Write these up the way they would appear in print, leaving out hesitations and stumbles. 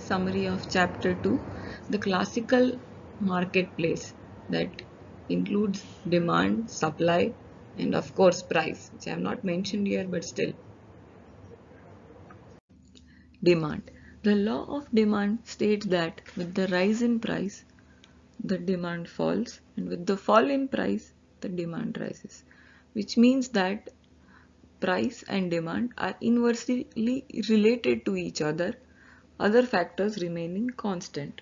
summary of chapter 2, the classical marketplace, that includes demand, supply, and of course price, which I have not mentioned here but still. Demand. The law of demand states that with the rise in price, the demand falls, and with the fall in price, the demand rises, which means that price and demand are inversely related to each other factors remaining constant.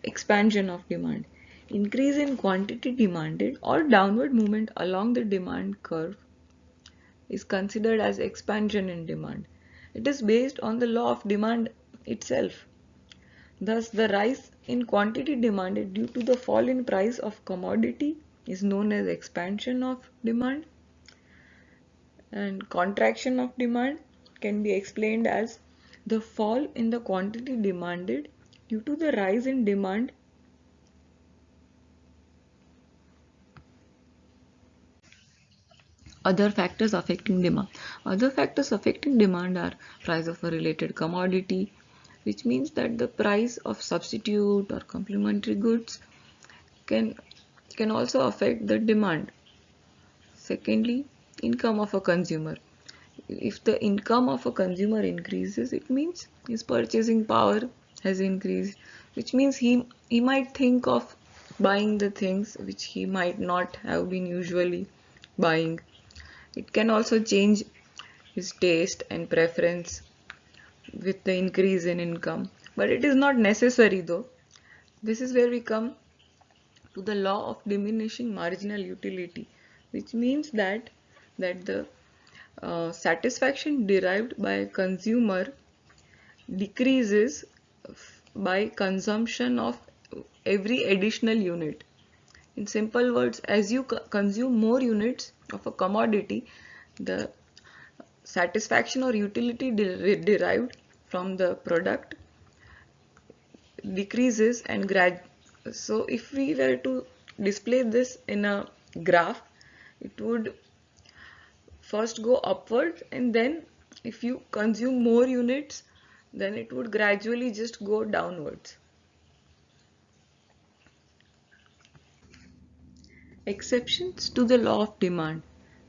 Expansion of demand. Increase in quantity demanded or downward movement along the demand curve is considered as expansion in demand. It is based on the law of demand itself. Thus, the rise in quantity demanded due to the fall in price of commodity is known as expansion of demand, and contraction of demand can be explained as the fall in the quantity demanded due to the rise in demand. Other factors affecting demand. Other factors affecting demand are price of a related commodity, which means that the price of substitute or complementary goods can also affect the demand. Secondly, income of a consumer. If the income of a consumer increases, it means his purchasing power has increased, which means he might think of buying the things which he might not have been usually buying. It can also change his taste and preference with the increase in income, but it is not necessary though. This is where we come to the law of diminishing marginal utility, which means that the satisfaction derived by a consumer decreases by consumption of every additional unit. In simple words, as you consume more units of a commodity, the satisfaction or utility derived from the product decreases and so if we were to display this in a graph, it would first go upward, and then if you consume more units, then it would gradually just go downwards. Exceptions to the law of demand.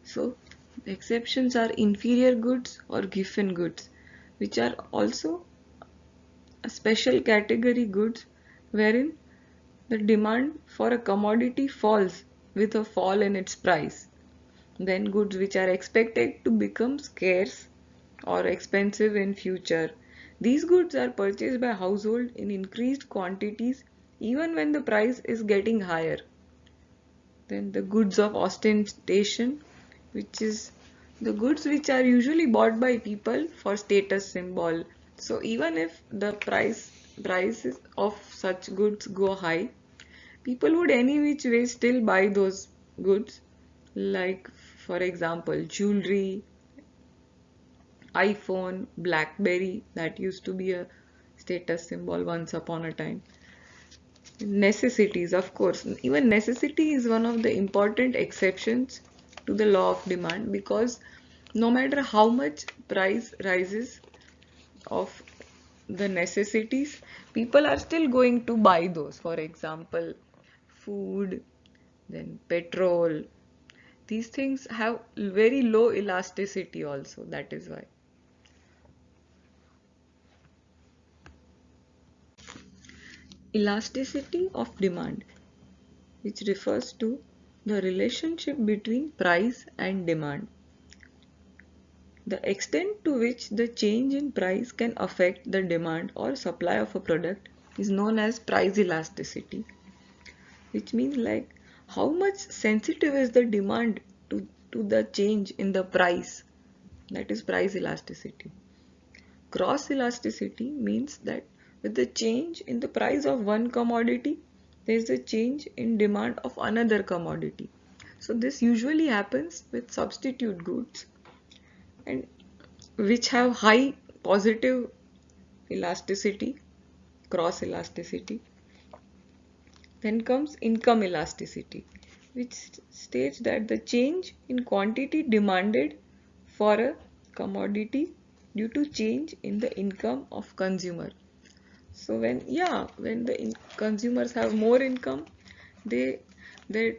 So exceptions are inferior goods or giffen goods, which are also a special category goods wherein the demand for a commodity falls with a fall in its price. Then goods which are expected to become scarce or expensive in future. These goods are purchased by household in increased quantities even when the price is getting higher. Then the goods of ostentation, which is the goods which are usually bought by people for status symbol. So even if the prices of such goods go high, people would any which way still buy those goods, like for example jewelry, iPhone, BlackBerry, that used to be a status symbol once upon a time. Necessities, of course, even necessity is one of the important exceptions to the law of demand, because no matter how much price rises of the necessities, people are still going to buy those. For example, food, then petrol. These things have very low elasticity also, that is why. Elasticity of demand, which refers to the relationship between price and demand. The extent to which the change in price can affect the demand or supply of a product is known as price elasticity, which means like how much sensitive is the demand to the change in the price. That is price elasticity. Cross elasticity means that with the change in the price of one commodity, there is a change in demand of another commodity. So this usually happens with substitute goods, and which have high positive elasticity, cross elasticity. Then comes income elasticity, which states that the change in quantity demanded for a commodity due to change in the income of consumer. So when the consumers have more income, they their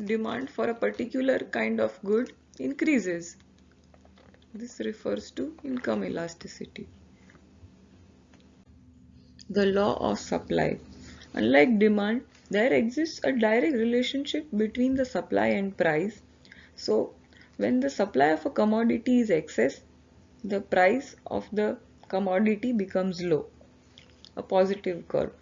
demand for a particular kind of good increases. This refers to income elasticity. The law of supply. Unlike demand, there exists a direct relationship between the supply and price. So, when the supply of a commodity is excess, the price of the commodity becomes low, a positive curve.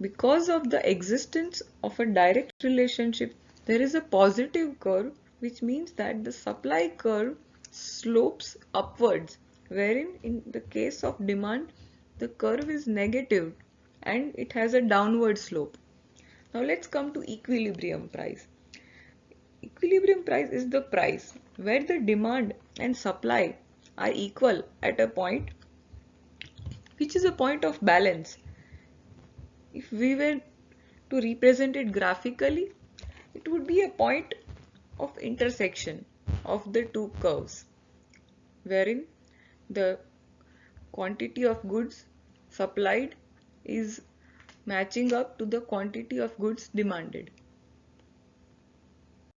Because of the existence of a direct relationship, there is a positive curve, which means that the supply curve slopes upwards, wherein in the case of demand, the curve is negative and it has a downward slope. Now let's come to equilibrium price. Equilibrium price is the price where the demand and supply are equal at a point which is a point of balance. If we were to represent it graphically, it would be a point of intersection of the two curves, wherein the quantity of goods supplied is matching up to the quantity of goods demanded.